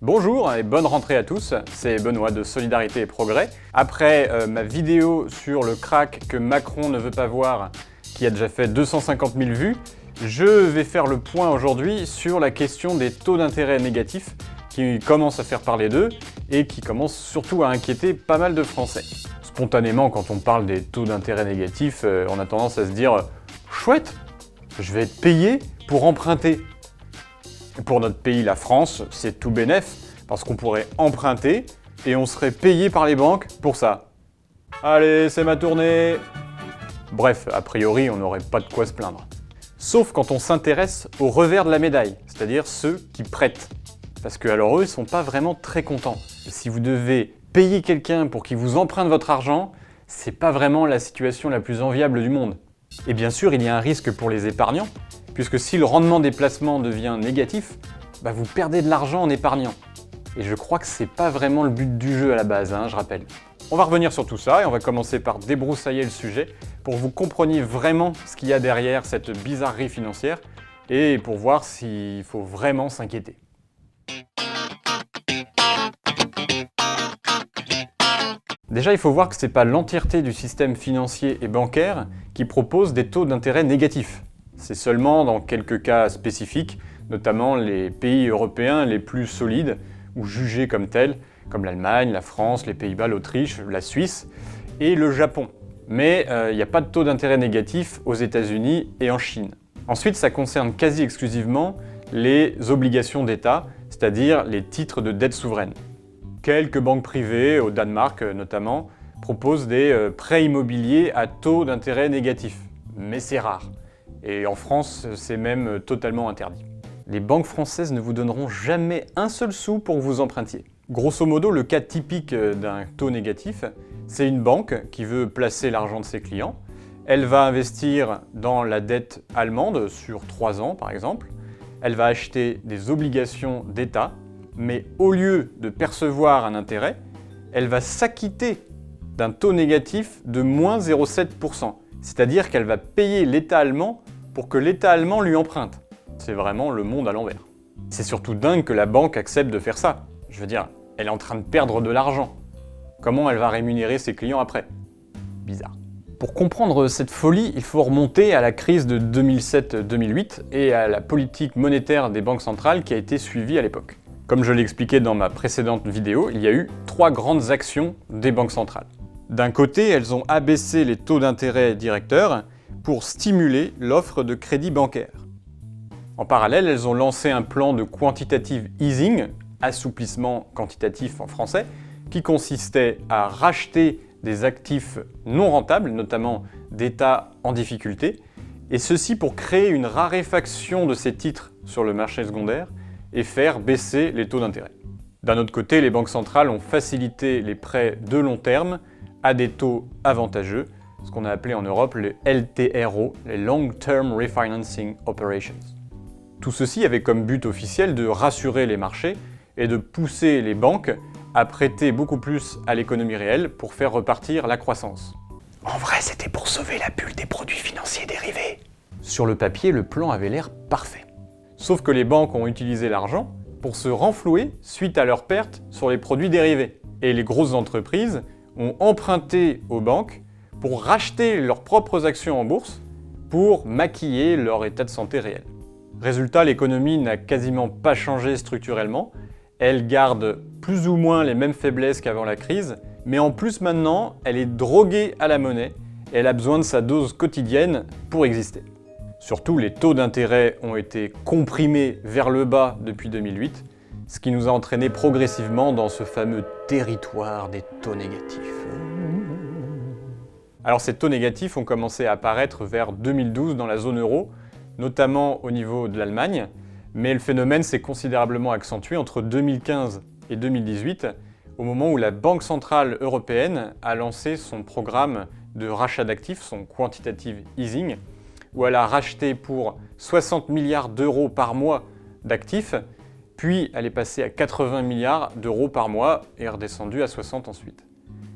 Bonjour et bonne rentrée à tous, c'est Benoît de Solidarité et Progrès. Après ma vidéo sur le crack que Macron ne veut pas voir, qui a déjà fait 250 000 vues, je vais faire le point aujourd'hui sur la question des taux d'intérêt négatifs qui commencent à faire parler d'eux et qui commencent surtout à inquiéter pas mal de Français. Spontanément, quand on parle des taux d'intérêt négatifs, on a tendance à se dire « Chouette, je vais être payé pour emprunter ». Pour notre pays, la France, c'est tout bénef, parce qu'on pourrait emprunter et on serait payé par les banques pour ça. Allez, c'est ma tournée! Bref, a priori, on n'aurait pas de quoi se plaindre. Sauf quand on s'intéresse au revers de la médaille, c'est-à-dire ceux qui prêtent. Parce que alors eux, ils sont pas vraiment très contents. Si vous devez payer quelqu'un pour qu'il vous emprunte votre argent, c'est pas vraiment la situation la plus enviable du monde. Et bien sûr, il y a un risque pour les épargnants, puisque si le rendement des placements devient négatif, vous perdez de l'argent en épargnant. Et je crois que c'est pas vraiment le but du jeu à la base, je rappelle. On va revenir sur tout ça et on va commencer par débroussailler le sujet pour que vous compreniez vraiment ce qu'il y a derrière cette bizarrerie financière et pour voir s'il faut vraiment s'inquiéter. Déjà, il faut voir que ce n'est pas l'entièreté du système financier et bancaire qui propose des taux d'intérêt négatifs. C'est seulement dans quelques cas spécifiques, notamment les pays européens les plus solides ou jugés comme tels, comme l'Allemagne, la France, les Pays-Bas, l'Autriche, la Suisse et le Japon. Mais il n'y a pas de taux d'intérêt négatif aux États-Unis et en Chine. Ensuite, ça concerne quasi exclusivement les obligations d'État, c'est-à-dire les titres de dette souveraine. Quelques banques privées, au Danemark notamment, proposent des prêts immobiliers à taux d'intérêt négatif. Mais c'est rare. Et en France, c'est même totalement interdit. Les banques françaises ne vous donneront jamais un seul sou pour que vous empruntiez. Grosso modo, le cas typique d'un taux négatif, c'est une banque qui veut placer l'argent de ses clients. Elle va investir dans la dette allemande sur 3 ans par exemple. Elle va acheter des obligations d'État, mais au lieu de percevoir un intérêt, elle va s'acquitter d'un taux négatif de moins 0,7%. C'est-à-dire qu'elle va payer l'État allemand pour que l'État allemand lui emprunte. C'est vraiment le monde à l'envers. C'est surtout dingue que la banque accepte de faire ça. Je veux dire, elle est en train de perdre de l'argent. Comment elle va rémunérer ses clients après? Bizarre. Pour comprendre cette folie, il faut remonter à la crise de 2007-2008 et à la politique monétaire des banques centrales qui a été suivie à l'époque. Comme je l'ai expliqué dans ma précédente vidéo, il y a eu 3 grandes actions des banques centrales. D'un côté, elles ont abaissé les taux d'intérêt directeurs pour stimuler l'offre de crédit bancaire. En parallèle, elles ont lancé un plan de quantitative easing, assouplissement quantitatif en français, qui consistait à racheter des actifs non rentables, notamment d'États en difficulté, et ceci pour créer une raréfaction de ces titres sur le marché secondaire et faire baisser les taux d'intérêt. D'un autre côté, les banques centrales ont facilité les prêts de long terme à des taux avantageux, ce qu'on a appelé en Europe les LTRO, les Long Term Refinancing Operations. Tout ceci avait comme but officiel de rassurer les marchés et de pousser les banques à prêter beaucoup plus à l'économie réelle pour faire repartir la croissance. En vrai, c'était pour sauver la bulle des produits financiers dérivés. Sur le papier, le plan avait l'air parfait. Sauf que les banques ont utilisé l'argent pour se renflouer suite à leurs pertes sur les produits dérivés. Et les grosses entreprises ont emprunté aux banques pour racheter leurs propres actions en bourse pour maquiller leur état de santé réel. Résultat, l'économie n'a quasiment pas changé structurellement. Elle garde plus ou moins les mêmes faiblesses qu'avant la crise, mais en plus maintenant, elle est droguée à la monnaie et elle a besoin de sa dose quotidienne pour exister. Surtout, les taux d'intérêt ont été comprimés vers le bas depuis 2008, ce qui nous a entraîné progressivement dans ce fameux territoire des taux négatifs. Alors ces taux négatifs ont commencé à apparaître vers 2012 dans la zone euro, notamment au niveau de l'Allemagne, mais le phénomène s'est considérablement accentué entre 2015 et 2018, au moment où la Banque Centrale Européenne a lancé son programme de rachat d'actifs, son quantitative easing, où elle a racheté pour 60 milliards d'euros par mois d'actifs, puis elle est passée à 80 milliards d'euros par mois et est redescendue à 60 ensuite.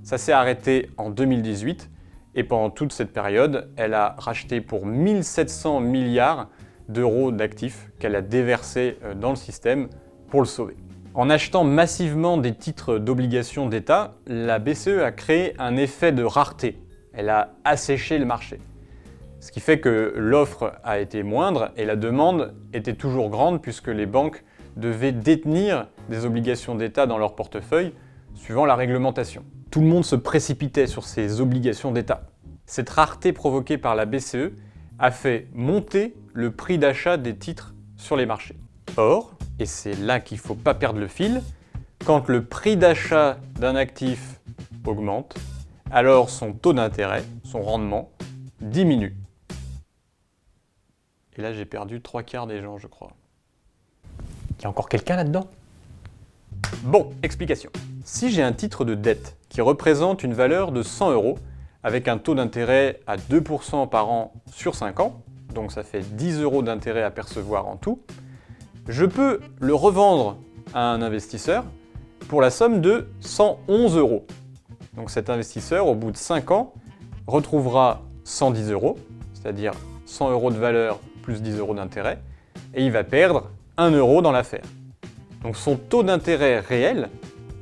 Ça s'est arrêté en 2018, et pendant toute cette période, elle a racheté pour 1700 milliards d'euros d'actifs qu'elle a déversés dans le système pour le sauver. En achetant massivement des titres d'obligations d'État, la BCE a créé un effet de rareté. Elle a asséché le marché. Ce qui fait que l'offre a été moindre et la demande était toujours grande puisque les banques devaient détenir des obligations d'État dans leur portefeuille suivant la réglementation. Tout le monde se précipitait sur ces obligations d'État. Cette rareté provoquée par la BCE a fait monter le prix d'achat des titres sur les marchés. Or, et c'est là qu'il ne faut pas perdre le fil, quand le prix d'achat d'un actif augmente, alors son taux d'intérêt, son rendement, diminue. Et là, j'ai perdu 3/4 des gens, je crois. Il y a encore quelqu'un là-dedans? Bon, explication. Si j'ai un titre de dette qui représente une valeur de 100 € avec un taux d'intérêt à 2% par an sur 5 ans, donc ça fait 10 € d'intérêt à percevoir en tout, je peux le revendre à un investisseur pour la somme de 111 €. Donc cet investisseur, au bout de 5 ans, retrouvera 110 €, c'est-à-dire 100 € de valeur plus 10 € d'intérêt, et il va perdre 1 € dans l'affaire. Donc son taux d'intérêt réel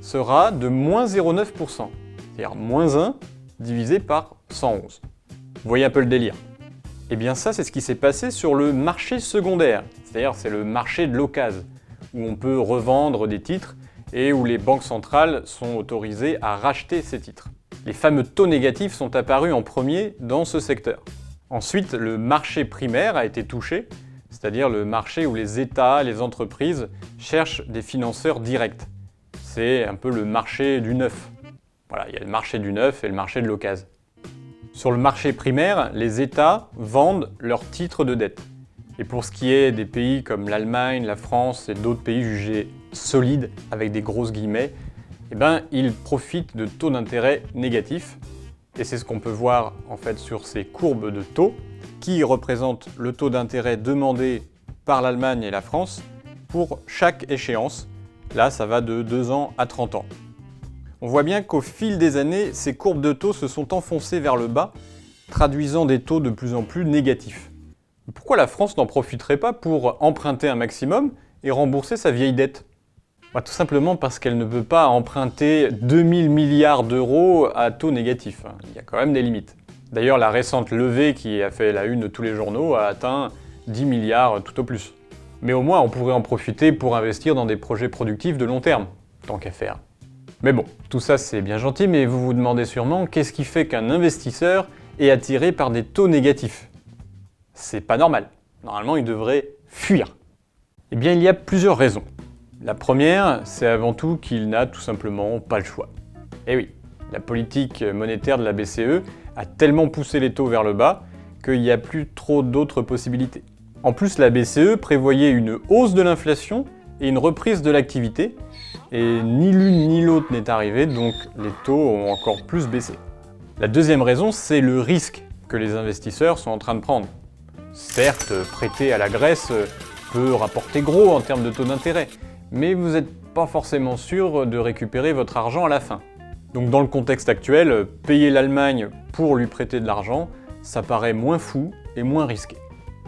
sera de moins 0,9%, c'est-à-dire moins 1 divisé par 111. Vous voyez un peu le délire? Eh bien ça, c'est ce qui s'est passé sur le marché secondaire, c'est-à-dire c'est le marché de l'occasion, où on peut revendre des titres et où les banques centrales sont autorisées à racheter ces titres. Les fameux taux négatifs sont apparus en premier dans ce secteur. Ensuite, le marché primaire a été touché, c'est-à-dire le marché où les États, les entreprises cherchent des financeurs directs. C'est un peu le marché du neuf. Voilà, il y a le marché du neuf et le marché de l'occasion. Sur le marché primaire, les États vendent leurs titres de dette. Et pour ce qui est des pays comme l'Allemagne, la France et d'autres pays jugés solides, avec des grosses guillemets, eh ben, ils profitent de taux d'intérêt négatifs. Et c'est ce qu'on peut voir en fait sur ces courbes de taux qui représentent le taux d'intérêt demandé par l'Allemagne et la France pour chaque échéance. Là, ça va de 2 ans à 30 ans. On voit bien qu'au fil des années, ces courbes de taux se sont enfoncées vers le bas, traduisant des taux de plus en plus négatifs. Pourquoi la France n'en profiterait pas pour emprunter un maximum et rembourser sa vieille dette? Tout simplement parce qu'elle ne peut pas emprunter 2000 milliards d'euros à taux négatif. Il y a quand même des limites. D'ailleurs, la récente levée qui a fait la une de tous les journaux a atteint 10 milliards tout au plus. Mais au moins, on pourrait en profiter pour investir dans des projets productifs de long terme, tant qu'à faire. Mais bon, tout ça c'est bien gentil, mais vous vous demandez sûrement qu'est-ce qui fait qu'un investisseur est attiré par des taux négatifs? C'est pas normal. Normalement, il devrait fuir. Eh bien, il y a plusieurs raisons. La première, c'est avant tout qu'il n'a tout simplement pas le choix. Eh oui, la politique monétaire de la BCE a tellement poussé les taux vers le bas qu'il n'y a plus trop d'autres possibilités. En plus, la BCE prévoyait une hausse de l'inflation et une reprise de l'activité, et ni l'une ni l'autre n'est arrivé, donc les taux ont encore plus baissé. La deuxième raison, c'est le risque que les investisseurs sont en train de prendre. Certes, prêter à la Grèce peut rapporter gros en termes de taux d'intérêt, mais vous n'êtes pas forcément sûr de récupérer votre argent à la fin. Donc dans le contexte actuel, payer l'Allemagne pour lui prêter de l'argent, ça paraît moins fou et moins risqué.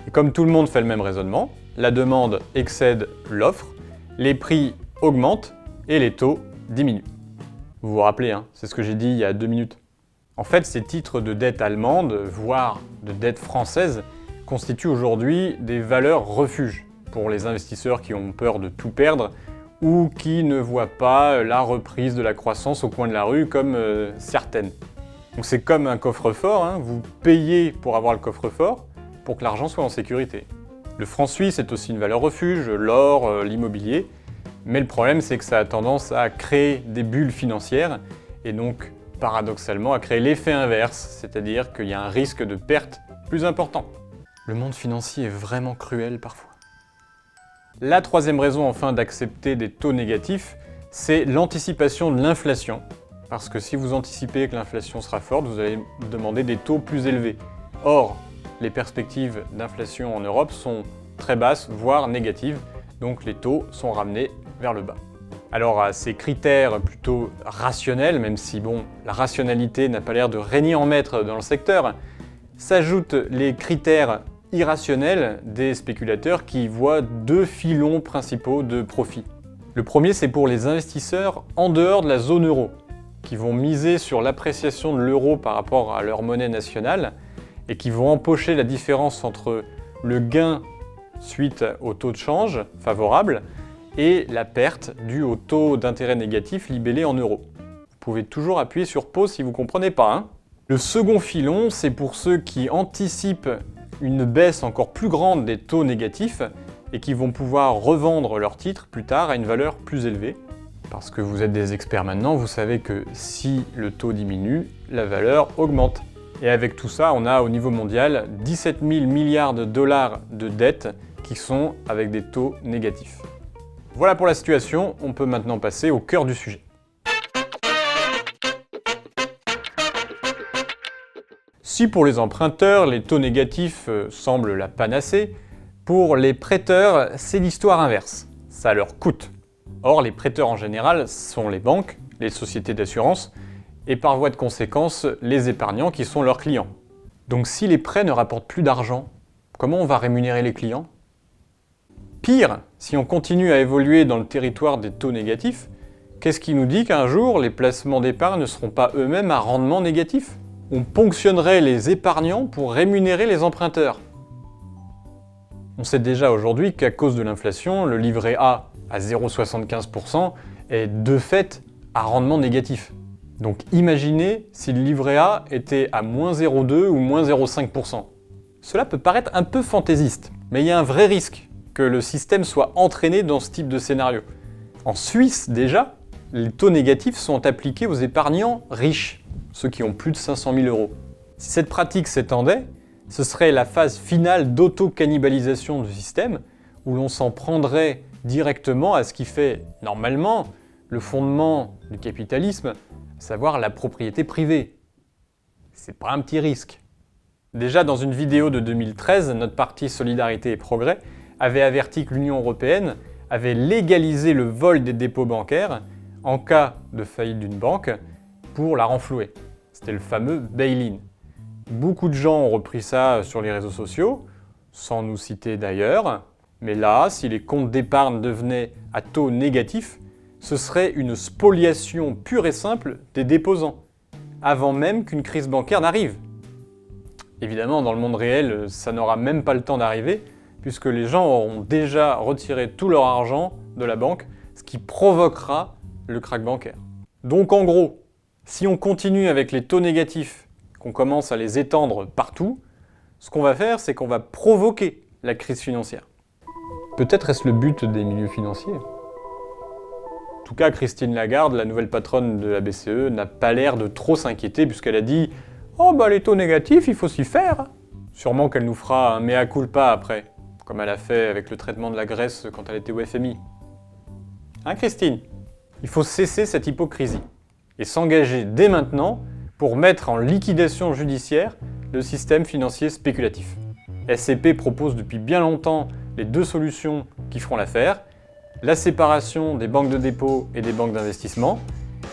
Et comme tout le monde fait le même raisonnement, la demande excède l'offre, les prix augmentent et les taux diminuent. Vous vous rappelez, c'est ce que j'ai dit il y a 2 minutes. En fait, ces titres de dette allemande, voire de dette française, constituent aujourd'hui des valeurs refuges pour les investisseurs qui ont peur de tout perdre ou qui ne voient pas la reprise de la croissance au coin de la rue comme certaines. Donc c'est comme un coffre-fort, vous payez pour avoir le coffre-fort pour que l'argent soit en sécurité. Le franc suisse est aussi une valeur refuge, l'or, l'immobilier, mais le problème c'est que ça a tendance à créer des bulles financières et donc paradoxalement à créer l'effet inverse, c'est-à-dire qu'il y a un risque de perte plus important. Le monde financier est vraiment cruel parfois. La troisième raison enfin d'accepter des taux négatifs, c'est l'anticipation de l'inflation. Parce que si vous anticipez que l'inflation sera forte, vous allez demander des taux plus élevés. Or, les perspectives d'inflation en Europe sont très basses, voire négatives, donc les taux sont ramenés vers le bas. Alors à ces critères plutôt rationnels, même si la rationalité n'a pas l'air de régner en maître dans le secteur, s'ajoutent les critères irrationnels des spéculateurs qui voient 2 filons principaux de profit. Le premier, c'est pour les investisseurs en dehors de la zone euro, qui vont miser sur l'appréciation de l'euro par rapport à leur monnaie nationale et qui vont empocher la différence entre le gain suite au taux de change favorable et la perte due au taux d'intérêt négatif libellé en euros. Vous pouvez toujours appuyer sur pause si vous ne comprenez pas, hein. Le second filon, c'est pour ceux qui anticipent une baisse encore plus grande des taux négatifs et qui vont pouvoir revendre leurs titres plus tard à une valeur plus élevée. Parce que vous êtes des experts maintenant, vous savez que si le taux diminue, la valeur augmente. Et avec tout ça, on a au niveau mondial 17 000 milliards de dollars de dettes qui sont avec des taux négatifs. Voilà pour la situation, on peut maintenant passer au cœur du sujet. Si pour les emprunteurs, les taux négatifs semblent la panacée, pour les prêteurs, c'est l'histoire inverse. Ça leur coûte. Or, les prêteurs en général sont les banques, les sociétés d'assurance, et par voie de conséquence, les épargnants qui sont leurs clients. Donc si les prêts ne rapportent plus d'argent, comment on va rémunérer les clients? Pire, si on continue à évoluer dans le territoire des taux négatifs, qu'est-ce qui nous dit qu'un jour, les placements d'épargne ne seront pas eux-mêmes à rendement négatif? On ponctionnerait les épargnants pour rémunérer les emprunteurs. On sait déjà aujourd'hui qu'à cause de l'inflation, le livret A à 0,75% est de fait à rendement négatif. Donc imaginez si le livret A était à moins 0,2 ou moins 0,5%. Cela peut paraître un peu fantaisiste, mais il y a un vrai risque que le système soit entraîné dans ce type de scénario. En Suisse déjà, les taux négatifs sont appliqués aux épargnants riches, ceux qui ont plus de 500 000 euros. Si cette pratique s'étendait, ce serait la phase finale d'auto-cannibalisation du système, où l'on s'en prendrait directement à ce qui fait normalement le fondement du capitalisme, à savoir la propriété privée. C'est pas un petit risque. Déjà dans une vidéo de 2013, notre parti Solidarité et Progrès avait averti que l'Union européenne avait légalisé le vol des dépôts bancaires en cas de faillite d'une banque pour la renflouer. C'était le fameux bail-in. Beaucoup de gens ont repris ça sur les réseaux sociaux, sans nous citer d'ailleurs, mais là, si les comptes d'épargne devenaient à taux négatif, ce serait une spoliation pure et simple des déposants, avant même qu'une crise bancaire n'arrive. Évidemment, dans le monde réel, ça n'aura même pas le temps d'arriver, puisque les gens auront déjà retiré tout leur argent de la banque, ce qui provoquera le krach bancaire. Donc en gros, si on continue avec les taux négatifs, qu'on commence à les étendre partout, ce qu'on va faire, c'est qu'on va provoquer la crise financière. Peut-être est-ce le but des milieux financiers. En tout cas, Christine Lagarde, la nouvelle patronne de la BCE, n'a pas l'air de trop s'inquiéter puisqu'elle a dit « Oh bah les taux négatifs, il faut s'y faire !» Sûrement qu'elle nous fera un mea culpa après, comme elle a fait avec le traitement de la Grèce quand elle était au FMI. Hein Christine? Il faut cesser cette hypocrisie et s'engager dès maintenant pour mettre en liquidation judiciaire le système financier spéculatif. SCP propose depuis bien longtemps les deux solutions qui feront l'affaire, la séparation des banques de dépôt et des banques d'investissement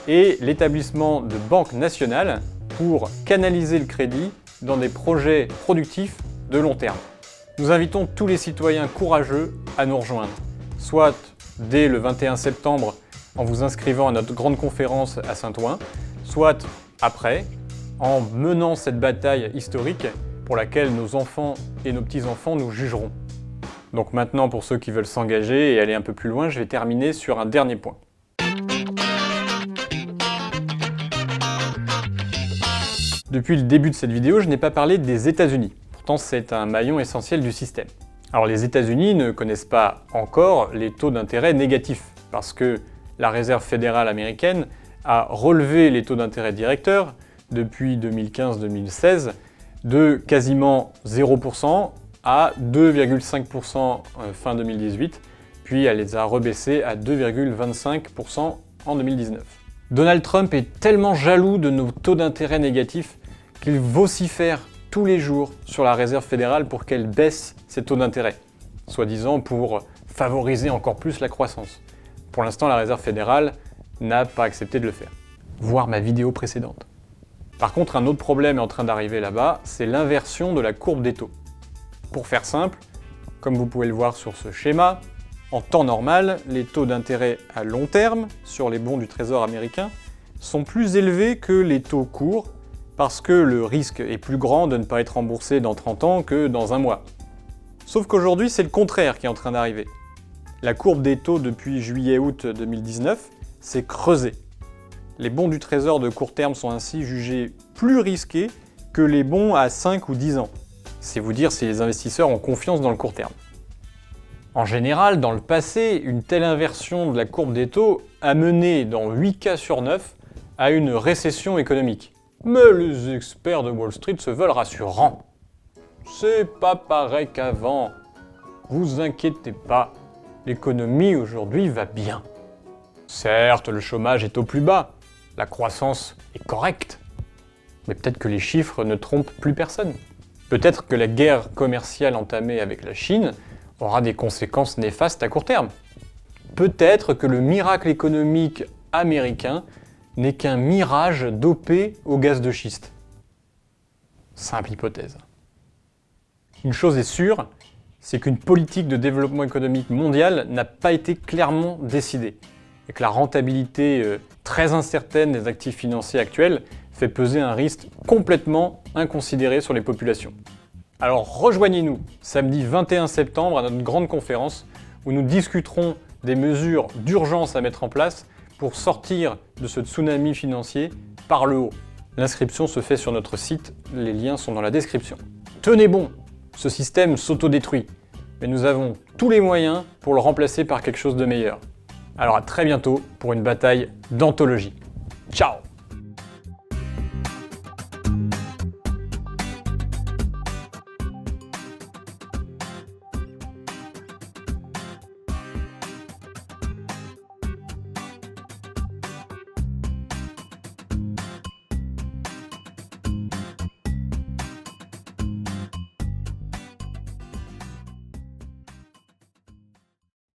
et l'établissement de banques nationales pour canaliser le crédit dans des projets productifs de long terme. Nous invitons tous les citoyens courageux à nous rejoindre, soit dès le 21 septembre en vous inscrivant à notre grande conférence à Saint-Ouen, soit après, en menant cette bataille historique pour laquelle nos enfants et nos petits-enfants nous jugeront. Donc maintenant, pour ceux qui veulent s'engager et aller un peu plus loin, je vais terminer sur un dernier point. Depuis le début de cette vidéo, je n'ai pas parlé des États-Unis. Pourtant, c'est un maillon essentiel du système. Alors les États-Unis ne connaissent pas encore les taux d'intérêt négatifs, parce que la Réserve fédérale américaine a relevé les taux d'intérêt directeurs depuis 2015-2016 de quasiment 0% à 2,5% fin 2018, puis elle les a rebaissés à 2,25% en 2019. Donald Trump est tellement jaloux de nos taux d'intérêt négatifs qu'il vocifère tous les jours sur la Réserve fédérale pour qu'elle baisse ses taux d'intérêt, soi-disant pour favoriser encore plus la croissance. Pour l'instant, la Réserve fédérale n'a pas accepté de le faire. Voir ma vidéo précédente. Par contre, un autre problème est en train d'arriver là-bas, c'est l'inversion de la courbe des taux. Pour faire simple, comme vous pouvez le voir sur ce schéma, En temps normal, les taux d'intérêt à long terme sur les bons du Trésor américain sont plus élevés que les taux courts parce que le risque est plus grand de ne pas être remboursé dans 30 ans que dans un mois. Sauf qu'aujourd'hui, c'est le contraire qui est en train d'arriver. La courbe des taux depuis juillet-août 2019 s'est creusée. Les bons du Trésor de court terme sont ainsi jugés plus risqués que les bons à 5 ou 10 ans. C'est vous dire si les investisseurs ont confiance dans le court terme. En général, dans le passé, une telle inversion de la courbe des taux a mené, dans 8 cas sur 9, à une récession économique. Mais les experts de Wall Street se veulent rassurants. C'est pas pareil qu'avant. Vous inquiétez pas, l'économie aujourd'hui va bien. Certes, le chômage est au plus bas, la croissance est correcte. Mais peut-être que les chiffres ne trompent plus personne. Peut-être que la guerre commerciale entamée avec la Chine aura des conséquences néfastes à court terme. Peut-être que le miracle économique américain n'est qu'un mirage dopé au gaz de schiste. Simple hypothèse. Une chose est sûre, c'est qu'une politique de développement économique mondial n'a pas été clairement décidée, et que la rentabilité très incertaine des actifs financiers actuels fait peser un risque complètement inconsidéré sur les populations. Alors rejoignez-nous samedi 21 septembre à notre grande conférence où nous discuterons des mesures d'urgence à mettre en place pour sortir de ce tsunami financier par le haut. L'inscription se fait sur notre site, les liens sont dans la description. Tenez bon, ce système s'autodétruit, mais nous avons tous les moyens pour le remplacer par quelque chose de meilleur. Alors à très bientôt pour une bataille d'anthologie. Ciao!